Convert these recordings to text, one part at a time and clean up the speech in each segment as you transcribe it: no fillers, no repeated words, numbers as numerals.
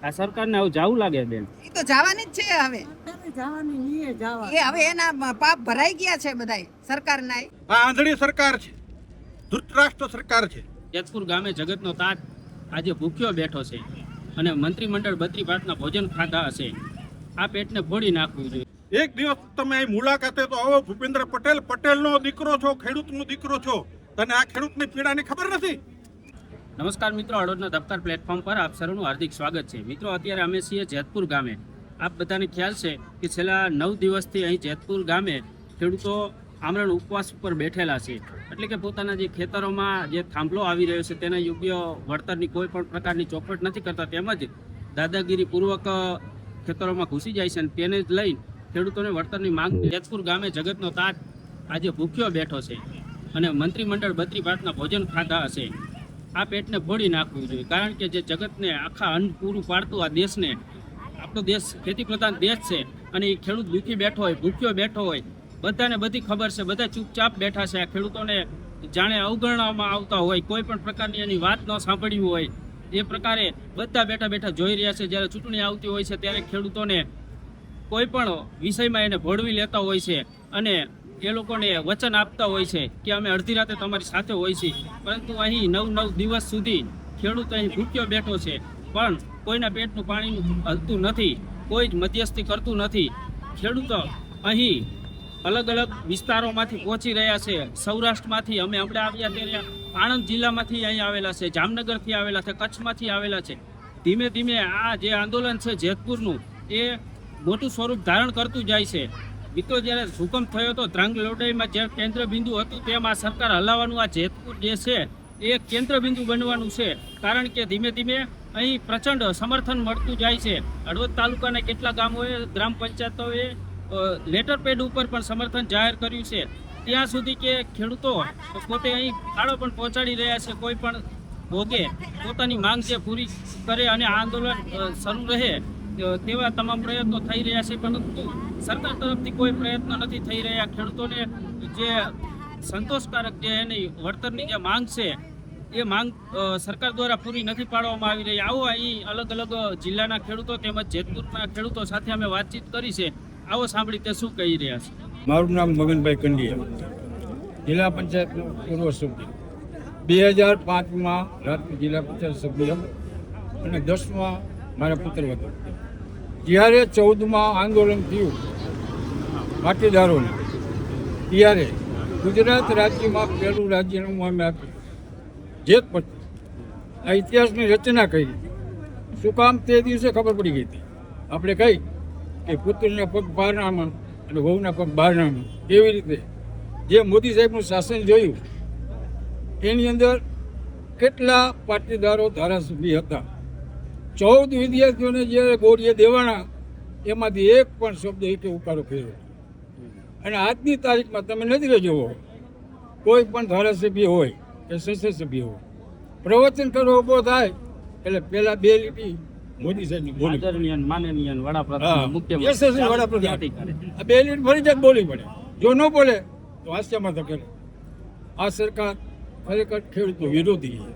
આ સરકારને હવે જાવું લાગે બેન. એ તો જવાની જ છે હવે. એ હવે એના પાપ ભરાઈ ગયા છે બધાય સરકારના. આ આંધળી સરકાર છે, ધૃતરાષ્ટ્ર સરકાર છે. જેતપુર ગામે જગતનો તાત આજે ભૂખ્યો બેઠો છે અને મંત્રીમંડળ 32 ભાતના ભોજન ખાધા હશે. આ પેટને ફોડી નાખવું જોઈએ. એક દિવસ તમે અહીં મુલાકાતે તો આવો. ભૂપેન્દ્ર પટેલનો દીકરો છો, ખેડૂતનો દીકરો છો, તને આ ખેડૂતની પીડાની ખબર નથી? નમસ્કાર મિત્રો, હળવદના દફતર પ્લેટફોર્મ પર આપ સૌનું હાર્દિક સ્વાગત છે. મિત્રો, અત્યારે અમે છીએ જેતપુર ગામે. આપ બધાને ખ્યાલ છે કે છેલ્લા 9 દિવસથી અહીં જેતપુર ગામે ખેડૂતો આમરણ ઉપવાસ ઉપર બેઠેલા છે. એટલે કે પોતાના જે ખેતરોમાં જે થાંભલો આવી રહ્યો છે તેના યોગ્ય વળતરની કોઈ પણ પ્રકારની ચોખવટ નથી કરતા, તેમજ દાદાગીરીપૂર્વક ખેતરોમાં ઘૂસી જાય છે અને તેને જ લઈ ખેડૂતોને વળતરની માંગ. જેતપુર ગામે જગતનો તાત આજે ભૂખ્યો બેઠો છે અને મંત્રીમંડળ 32 ભાતના ભોજન ખાધા હશે. આ પેટને ફોડી નાખવું જોઈએ, કારણ કે જે જગતને આખા અન્ન પૂરું પાડતું આ દેશને, આપણો દેશ ખેતી પ્રધાન દેશ છે અને એ ખેડૂત દુઃખી બેઠો હોય, ભૂખ્યો બેઠો હોય, બધાને બધી ખબર છે, બધા ચૂપચાપ બેઠા છે. આ ખેડૂતોને જાણે અવગણવામાં આવતા હોય, કોઈ પણ પ્રકારની એની વાત ન સાંભળવી હોય એ પ્રકારે બધા બેઠા બેઠા જોઈ રહ્યા છે. જ્યારે ચૂંટણી આવતી હોય છે ત્યારે ખેડૂતોને કોઈ પણ વિષયમાં એને ભોળવી લેતા હોય છે અને એ લોકોને વચન આપતા હોય છે કે અમે અડધી રાતે તમારી સાથે હોય છીએ, પરંતુ અહીં 9 દિવસ સુધી ખેડૂત અહીં ભૂખ્યો બેઠો છે, પણ કોઈના પેટનું પાણીનું હલતું નથી, કોઈ જ મધ્યસ્થી કરતું નથી. ખેડૂતો અહીં અલગ અલગ વિસ્તારોમાંથી પહોંચી રહ્યા છે. સૌરાષ્ટ્રમાંથી અમે હમણાં આવ્યા ત્યારે આણંદ જિલ્લામાંથી અહીં આવેલા છે, જામનગરથી આવેલા છે, કચ્છમાંથી આવેલા છે. ધીમે ધીમે આ જે આંદોલન છે જેતપુરનું એ મોટું સ્વરૂપ ધારણ કરતું જાય છે. મિત્રો, જ્યારે ભૂકંપ થયો હતો ત્રાંગ લડાઈમાં જે કેન્દ્ર બિંદુ હતું તેમ આ સરકાર હલાવવાનું આ જેતપુર જે છે એ કેન્દ્ર બિંદુ બનવાનું છે, કારણ કે ધીમે ધીમે અહીં પ્રચંડ સમર્થન મળતું જાય છે. હળવદ તાલુકાના કેટલા ગામોએ, ગ્રામ પંચાયતોએ લેટર પેડ ઉપર પણ સમર્થન જાહેર કર્યું છે. ત્યાં સુધી કે ખેડૂતો પોતે અહીં ફાળો પણ પહોંચાડી રહ્યા છે, કોઈ પણ ભોગે પોતાની માંગ જે પૂરી કરે અને આ આંદોલન શરૂ રહે તેવા તમામ પ્રયત્નો થઈ રહ્યા છે, પરંતુ સરકાર તરફથી કોઈ પ્રયત્ન નથી થઈ રહ્યા. ખેડૂતોને જે સંતોષકારક જે એની વળતરની જે માંગ છે એ માંગ સરકાર દ્વારા પૂરી નથી પાડવામાં આવી રહી. આવો અહીં અલગ અલગ જિલ્લાના ખેડૂતો તેમજ જેતપુરના ખેડૂતો સાથે અમે વાતચીત કરી છે. આવો સાંભળી તે શું કહી રહ્યા છે. મારું નામ મગનભાઈ કંડિયા, જિલ્લા પંચાયતનો પૂર્વ સભ્ય. 2005માં રાજકોટ જિલ્લા પંચાયત સભ્ય અને 10માં મારા પુત્ર હતો. જ્યારે 14માં આંદોલન થયું પાટીદારોને, ત્યારે ગુજરાત રાજ્યમાં પહેલું રાજીનામું અમે આપ્યું જેતપુર. આ ઇતિહાસની રચના કરી. શું કામ? તે દિવસે ખબર પડી ગઈ હતી. આપણે કહી કે પુત્રના પગ બહારનામાં અને વહુના પગ બહારનામાં, એવી રીતે જે મોદી સાહેબનું શાસન જોયું એની અંદર કેટલા પાટીદારો ધારાસભ્ય હતા. 14 વિદ્યાર્થીઓને જે ગોળીએ દેવાના એમાંથી એક પણ શબ્દ એક ઉકારો કર્યો. અને આજની તારીખમાં તમે નજરે જુઓ, કોઈ પણ ધારાસભ્ય હોય કે સંસદ સભ્ય હોય, પ્રવચન કરવા ઊભો થાય એટલે પહેલા 2 લીટી મોદી સાહેબની બોલી, માનનીય વડાપ્રધાન, મુખ્યમંત્રી, વડાપ્રધાન, આ 2 લીટી ફરજિયાત બોલવી પડે. જો ન બોલે તો હાસ્યમાં તો કરે. આ સરકાર ખરેખર ખેડૂતો વિરોધી છે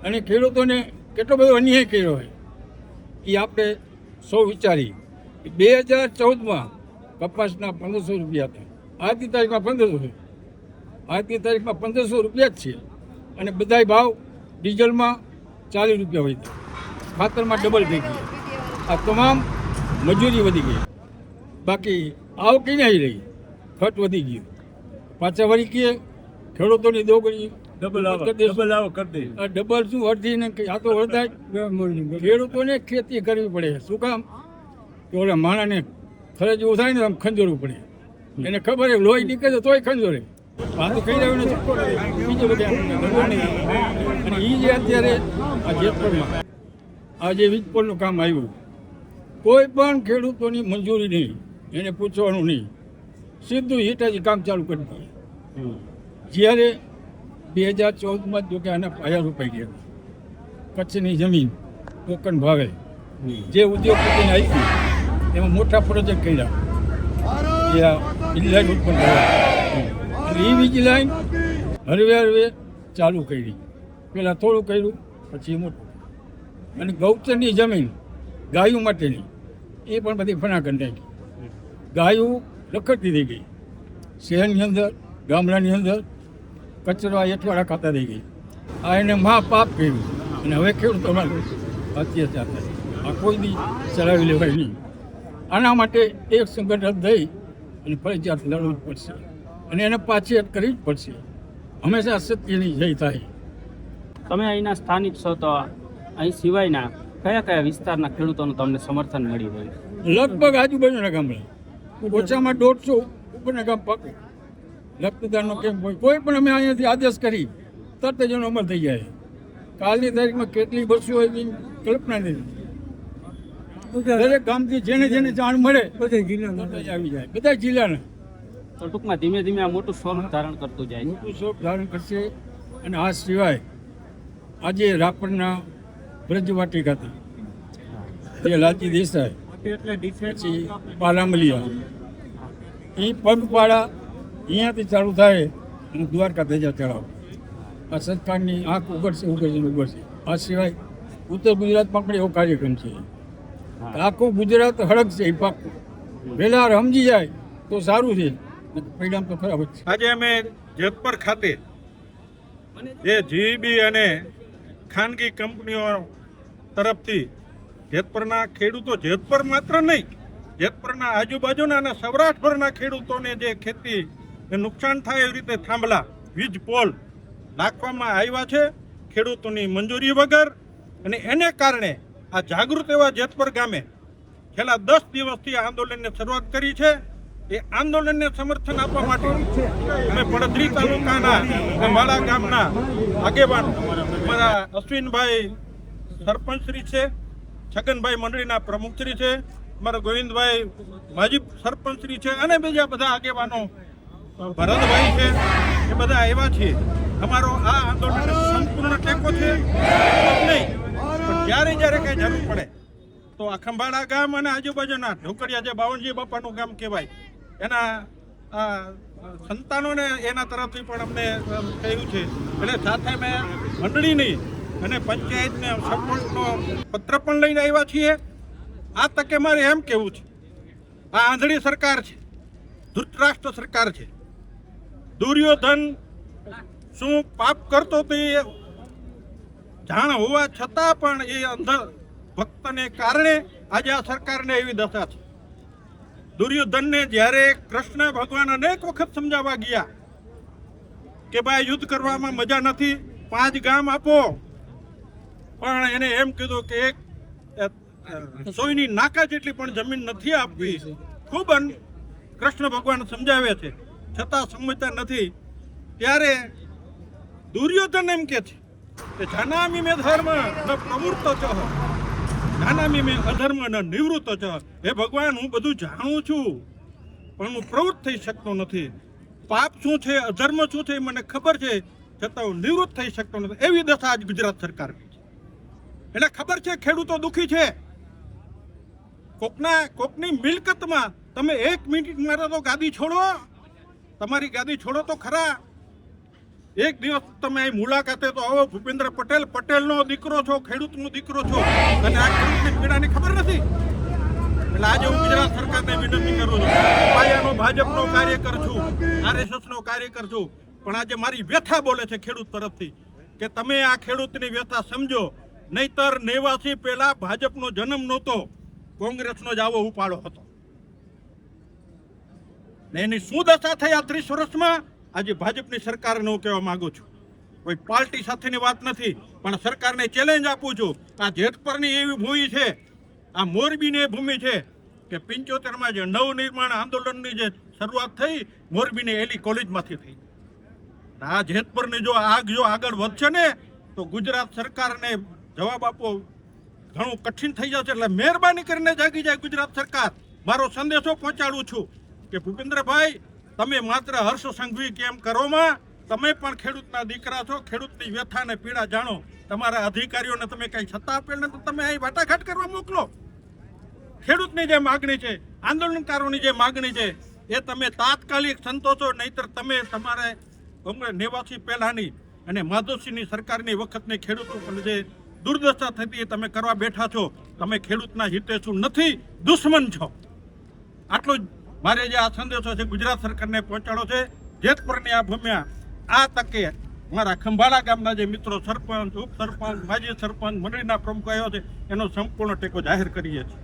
અને ખેડૂતોને કેટલો બધો અન્યાય કર્યો હોય એ આપણે સૌ વિચારી. 2014માં કપાસના 1500 રૂપિયા હતા, આજની તારીખમાં 1500. આજની તારીખમાં 1500 રૂપિયા જ છે અને બધાય ભાવ ડીઝલમાં 40 રૂપિયા હોય છે, ખાતરમાં ડબલ થઈ ગઈ. આ તમામ મજૂરી વધી ગઈ, બાકી આવક નહીં રહી, ખર્ચ વધી ગયો. પાછા વળી કે ખેડૂતોની દોગડી ડબલ શું અડધી ને આ તો અડધા. ખેડૂતોને ખેતી કરવી પડે. શું કામ? કે ઓલા માણાને ખરે જેવું થાય ને આમ ખંજોરવું પડે. એને ખબર છે લોહી નીકળે તોય ખંજોરે. આ તો કહી રહ્યું નથી. બીજું બધું અને એ જે અત્યારે આ જેતપુરમાં આ જે વીજપોલનું કામ આવ્યું, કોઈ પણ ખેડૂતોની મંજૂરી નહીં, એને પૂછવાનું નહીં, સીધું હિટાજી કામ ચાલુ કરી દઈએ. જ્યારે 2014માં જો કે આના પાયા રોપાઈ ગયા. કચ્છની જમીન ટોકન ભાવે જે ઉદ્યોગપતિને આપી એમાં મોટા પ્રોજેક્ટ કર્યા. વીજ લાઈન ઉત્પન્ન કરવા અને એ વીજ લાઈન હરવે ચાલુ કરી. પહેલાં થોડું કર્યું, પછી મોટું. અને ગૌચરની જમીન ગાયો માટેની એ પણ બધી ફના કરી નાખી. ગાયો રખડતી થઈ ગઈ. શહેરની અંદર ગામડાની અંદર કચરો એઠવાડા ખાતા થઈ ગઈ. આ એને પાપ કર્યું અને હવે ખેડૂતો અત્યાચાર થાય. આ કોઈ દી ચલાવી લેવાય નહીં. આના માટે એક સંગઠન થઈ અને ફરજિયાત લડવું જ પડશે અને એને પાછી કરવી જ પડશે. હંમેશા સત્યની જય થાય. તમે અહીંના સ્થાનિક છો તો અહીં સિવાયના કયા કયા વિસ્તારના ખેડૂતોનું તમને સમર્થન મળી રહ્યું? લગભગ આજુબાજુના ગામડા ઓછામાં 150 ઉપરના ગામ પાકે. રક્તદાનનો કેમ્પ હોય કોઈ પણ અમે અહીંયાથી આદેશ કરી તરત જ એનો અમલ થઈ જાય. કાલની તારીખમાં કેટલી બસો હોય એની કલ્પના નથી. દરેક ગામથી જેને જેને જાણ મળે બધા જિલ્લાના આવી જાય. બધા જિલ્લાના તો ટૂંકમાં ધીમે ધીમે આ મોટું સ્વરૂપ ધારણ કરતું જાય છે. મોટું સ્વરૂપ ધારણ કરશે. અને આ સિવાય આજે રાપરના બ્રજવાટિકાથી જે લાલજી દેસાઈ પછી પાલામલિયા એ પગપાળા અહીંયાથી ચાલુ થાય અને દ્વારકા ધજા ચડાવો. આ સરકારની આંખ ઉગડશે. આ સિવાય ઉત્તર ગુજરાતમાં પણ એવો કાર્યક્રમ છે. આખું ગુજરાત હળગશે. એ પાકું વહેલા સમજી જાય તો સારું છે. પરિણામ તો ખરાબ જ છે. આજે અમે જેતપર ખાતે જે જીઈબી અને ખાનગી કંપનીઓ તરફથી જેતપરના ખેડૂતો, જેતપર માત્ર નહીં, જેતપરના આજુબાજુના અને સૌરાષ્ટ્રભરના ખેડૂતોને જે ખેતીને નુકસાન થાય એવી રીતે થાંભલા, વીજ પોલ નાખવામાં આવ્યા છે ખેડૂતોની મંજૂરી વગર. અને એને કારણે આ જાગૃત એવા જેતપર ગામે છેલ્લા 10 દિવસથી આંદોલનની શરૂઆત કરી છે. એ આંદોલનને સમર્થન આપવા માટે અમે પડધરી તાલુકાના વાળા ગામના આગેવાન અમારા અશ્વિનભાઈ સરપંચશ્રી છે, છગનભાઈ મંડળીના પ્રમુખશ્રી છે, અમારા ગોવિંદભાઈ માજી સરપંચશ્રી છે અને બીજા બધા આગેવાનો ભરતભાઈ છે. એ બધા આવ્યા છીએ. અમારો આ આંદોલનને સંપૂર્ણ ટેકો છે. નહીં પણ જ્યારે જ્યારે કંઈ જરૂર પડે તો આ ખંભાળા ગામ અને આજુબાજુના ઢોકડિયા જે બાવનજી બાપાનું ગામ કહેવાય એના સંતાનોને એના તરફથી પણ અમને કહ્યું છે. એટલે સાથે મેં મંડળીની અને પંચાયતને સપોર્ટનો પત્ર પણ લઈને આવ્યા છીએ. આ તકે મારે એમ કહેવું છે, આ આંધળી સરકાર છે, ધૃતરાષ્ટ્ર સરકાર છે. દુર્યોધન શું પાપ કરતો તે જાણ હોવા છતાં પણ એ અંધ ભક્તને કારણે આજે આ સરકારને એવી દશા છે. દુર્યોધનને જ્યારે કૃષ્ણ ભગવાન અનેક વખત સમજાવવા ગયા કે ભાઈ યુદ્ધ કરવામાં મજા નથી, 5 ગામ આપો, પણ એને એમ કીધું કે એક સોયની નાકા જેટલી પણ જમીન નથી આપવી. ખૂબ કૃષ્ણ ભગવાન સમજાવે છે છતાં સમજતા નથી. ત્યારે દુર્યોધન એમ કે છે કે જાનામી મેં ધર્મ ન પ્રવૃત્ત છો, જાનામી મેં અધર્મ ન નિવૃત્ત છો. હે ભગવાન, હું બધું જાણું છું પણ હું પ્રવૃત્ત થઈ શકતો નથી. પાપ શું છે, અધર્મ શું છે મને ખબર છે, છતાં હું નિવૃત્ત થઈ શકતો નથી. એવી દશા આજ ગુજરાત સરકારની છે. એટલે ખબર છે ખેડૂતો દુઃખી છે. કોકની મિલકતમાં તમે 1 મિનિટ મારો તો ગાદી છોડો, તમારી ગાદી છોડો તો ખરા. એક દિવસ તમે અહીં મુલાકાતે તો આવો. ભૂપેન્દ્ર પટેલનો દીકરો છો, ખેડૂતનો દીકરો છો અને આ ખેડૂતની પીડાની ખબર નથી. એટલે આજે હું ગુજરાત સરકારને વિનંતી કરું છું. પાયાનો ભાજપનો કાર્યકર છું, RSSનો કાર્યકર છું, પણ આજે મારી વ્યથા બોલે છે ખેડૂત તરફથી કે તમે આ ખેડૂતની વ્યથા સમજો. નહીતર 89 પહેલા ભાજપનો જન્મ નહોતો, કોંગ્રેસનો જ આવો ઉપાડો હતો. ને એની શું દશા થઈ આ 30 વર્ષમાં? આજે ભાજપની સરકારને હું કહેવા માંગુ છું, કોઈ પાર્ટી સાથેની વાત નથી, પણ સરકારને ચેલેન્જ આપું છું. આ જેતપરની એવી ભૂમિ છે, આ મોરબીની ભૂમિ છે કે 75માં જે નવનિર્માણ આંદોલનની જે શરૂઆત થઈ મોરબીની એલી કોલેજમાંથી થઈ. આ જેતપરની જો આગળ વધશે ને તો ગુજરાત સરકારને જવાબ આપવો ઘણું કઠિન થઈ જશે. એટલે મહેરબાની કરીને જાગી જાય ગુજરાત સરકાર. મારો સંદેશો પહોંચાડું છું કે ભૂપેન્દ્રભાઈ, તમે માત્ર હર્ષ સંઘવી કેમ કરોમાં, તમે પણ ખેડૂતના દીકરા છો, ખેડૂતની વ્યથા અને પીડા જાણો. તમારા અધિકારીઓને તમે કંઈ છતાં આપેલ ને તો તમે અહીં વાટાઘાટ કરવા મોકલો. ખેડૂતની જે માગણી છે, આંદોલનકારોની જે માગણી છે એ તમે તાત્કાલિક સંતોષો. નહીતર તમે તમારે 89 પહેલાની અને માધવસિંહની સરકારની વખતની ખેડૂતો પર જે દુર્દશા થતી એ તમે કરવા બેઠા છો. તમે ખેડૂતના હિતેશુ નથી, દુશ્મન છો. આટલો જ મારે જે આ સંદેશો છે ગુજરાત સરકારને પહોંચાડો છે. જેતપુરની આ ભૂમિયા આ તકે મારા ખંભાળા ગામના જે મિત્રો સરપંચ, ઉપસરપંચ, માજી સરપંચ, મંડળીના પ્રમુખ આવ્યો છે એનો સંપૂર્ણ ટેકો જાહેર કરીએ છીએ.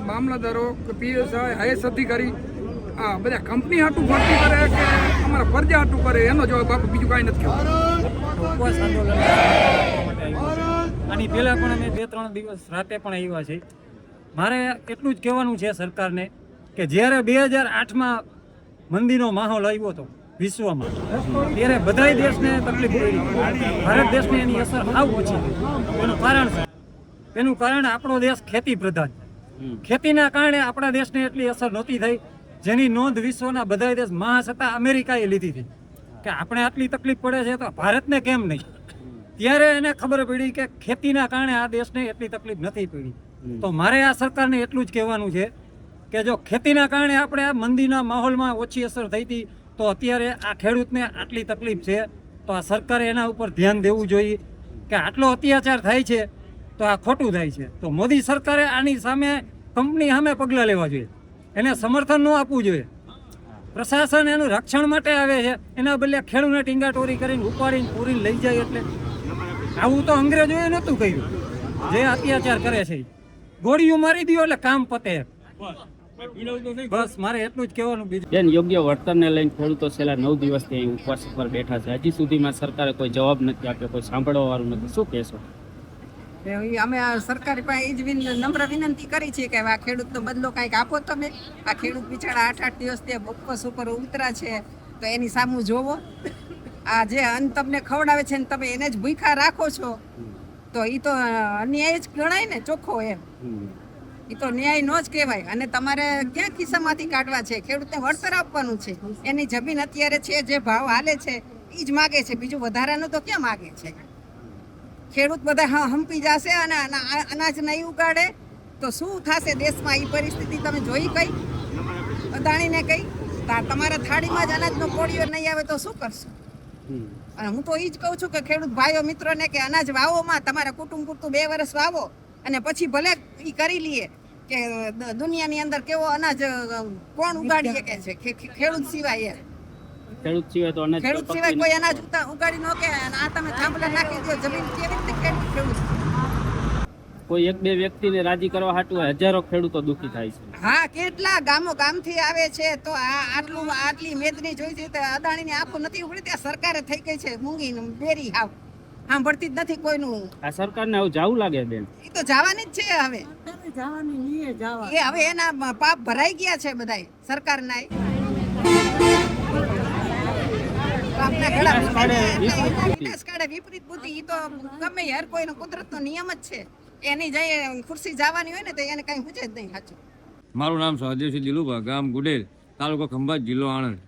મામલતદારો કે પીએસઆઈ, આઈએસ અધિકારી આ બધા કંપની હાટું ભરતી કરે કે અમારા ફરજા હાટું કરે એનો જવાબ આપો, બીજું કાંઈ નથી કહેવું. ઉપવાસ આંદોલન માટે આવ્યો છું. આની પહેલાં પણ અમે 2-3 દિવસ રાતે પણ આવ્યા છે. મારે એટલું જ કહેવાનું છે સરકારને કે જ્યારે 2008માં મંદીનો માહોલ આવ્યો હતો વિશ્વમાં, ત્યારે બધાય દેશને તકલીફ પડી. ભારત દેશને એની અસર સાવ ઓછી થઈ. એનું કારણ છે, એનું કારણ આપણો દેશ ખેતી પ્રધાન છે. ખેતીના કારણે આપણા દેશને એટલી અસર નહોતી થઈ જેની નોંધ વિશ્વના બધા દેશ મહાસત્તા અમેરિકાએ લીધી હતી કે આપણે આટલી તકલીફ પડે છે તો ભારતને કેમ નહીં. ત્યારે એને ખબર પડી કે ખેતીના કારણે આ દેશને એટલી તકલીફ નથી પડી. તો મારે આ સરકારને એટલું જ કહેવાનું છે કે જો ખેતીના કારણે આપણે આ મંદીના માહોલમાં ઓછી અસર થઈ હતી તો અત્યારે આ ખેડૂતને આટલી તકલીફ છે તો આ સરકારે એના ઉપર ધ્યાન દેવું જોઈએ કે આટલો અત્યાચાર થાય છે તો આ ખોટું થાય છે. તો મોદી સરકારે આની સામે કંપની સામે પગલાં લેવા જોઈએ, એને સમર્થન ન આપવું જોઈએ. પ્રશાસન એનું રક્ષણ માટે આવે છે, એના બદલે ખેડૂતને ટીંગાટોરી કરીને ઉપાડીને પૂરીને લઈ જાય. એટલે આવું તો અંગ્રેજોએ નહોતું કર્યું. જે અત્યાચાર કરે છે ગોળીઓ મારી દો એટલે કામ પતે. બસ મારે એટલું જ કહેવાનું. બીજું બેન, યોગ્ય વળતરને લઈને ખેડૂતો છેલ્લા 9 દિવસથી અહીં ઉપવાસ પર બેઠા છે. હજી સુધીમાં સરકારે કોઈ જવાબ નથી આપ્યો, કોઈ સાંભળવા વાળું નથી. શું કહેશો? અમે આ સરકારી પાસે એ જ નમ્ર વિનંતી કરી છે કે આ ખેડૂતનો બદલો કાંઈક આપો તમે. આ ખેડૂત બિચારા 8-8 દિવસથી ઉપવાસ ઉપર ઉતરા છે તો એની સામું જોવો. આ જે અન્ન તમને ખવડાવે છે ને તમે એને જ ભૂખ્યા રાખો છો તો એ તો અન્યાય જ ગણાય ને, ચોખ્ખો એમ. એ તો ન્યાય નો જ કહેવાય. અને તમારે ક્યાં ખિસ્સામાંથી કાઢવા છે? ખેડૂતને વળતર આપવાનું છે. એની જમીન અત્યારે છે, જે ભાવ હાલે છે એ જ માગે છે, બીજું વધારાનું તો ક્યાં માગે છે? ખેડૂત બધા હંપી જશે અને અનાજ નહીં ઉગાડે તો શું થશે દેશમાં? એ પરિસ્થિતિ તમે જોઈ કઈ અદાણીને કઈ તમારા થાળીમાં જ અનાજનો કોળિયો નહીં આવે તો શું કરશો? અને હું તો એ જ કહું છું કે ખેડૂત ભાઈઓ મિત્રોને કે અનાજ વાવોમાં તમારા કુટુંબ પૂરતું 2 વર્ષ વાવો અને પછી ભલે એ કરી લઈએ કે દુનિયાની અંદર કેવો અનાજ કોણ ઉગાડી શકે છે ખેડૂત સિવાય. ખેડૂત સિવાય તો અનાજ ખેડૂત સિવાય કોઈ અનાજ ઉગાડી ન કે આ તમે થાંભલા નાખી દો જમીન, કેવી રીતે ખેડૂત? કોઈ 1-2 વ્યક્તિને રાજી કરવા હાટુ હજારો ખેડૂતો દુઃખી થાય છે. હા, કેટલા ગામથી આવે છે તો આટલી મેદની જોઈ છે તો અદાણીની આંખો નથી ઉઘડી. ત્યાં સરકારે થઈ ગઈ છે મૂંગી બેરી, હાવ સાંભળતી જ નથી કોઈનું. આ સરકારને હવે જાવું લાગે બેન. એ તો જવાની જ છે હવે. એ હવે એના પાપ ભરાઈ ગયા છે બધાય સરકારના. વિપરીત બુદ્ધિ એ તો ગમે હર કોઈનો કુદરતનો નિયમ જ છે. એની જઈએ ખુરશી જવાની હોય ને તો એને કઈ પૂછે જ નહીં. સાચું. મારું નામ સહદેવસિંહ દિલુભા, ગામ ગુડેલ, તાલુકો ખંભાત, જિલ્લો આણંદ.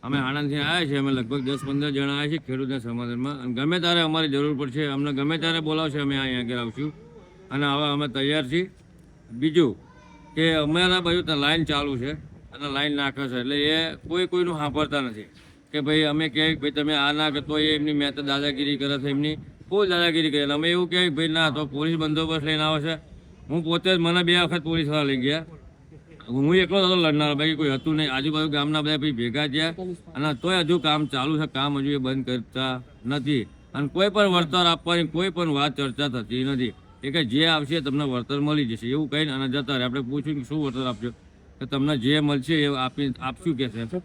અમે આણંદથી આવ્યા છીએ. અમે લગભગ 10-15 જણા આવ્યા છીએ ખેડૂતના સમાધાનમાં. અને ગમે ત્યારે અમારી જરૂર પડશે, અમને ગમે ત્યારે બોલાવશે, અમે અહીંયા આગળ આવશું. અને હવે અમે તૈયાર છીએ. બીજું કે અમારા બાજુ ત્યાં લાઈન ચાલુ છે અને લાઈન નાખે છે એટલે એ કોઈનું સાંભળતા નથી કે ભાઈ અમે કહે ભાઈ તમે આ ના કરતો એ એમની મેં તો દાદાગીરી કરે છે, એમની કોઈ દાદાગીરી કરે. અમે એવું કહે ભાઈ ના તો પોલીસ બંદોબસ્ત લઈને આવે છે. હું પોતે જ મને 2 વખત પોલીસવાળા લઈ ગયા. હું એકલો હતો લડનાર, બાકી કોઈ હતું નહીં. આજુબાજુ ગામના બધા ભાઈ ભેગા થયા અને તોય હજુ કામ ચાલુ છે. કામ હજુ એ બંધ કરતા નથી અને કોઈ પણ વળતર આપવાની કોઈ પણ વાત ચર્ચા થતી નથી. એ કે જે આવશે તમને વળતર મળી જશે એવું કહીને અને જતા રહે. આપણે પૂછ્યું કે શું વળતર આપજો, કે તમને જે મળશે એ આપશું કે છે.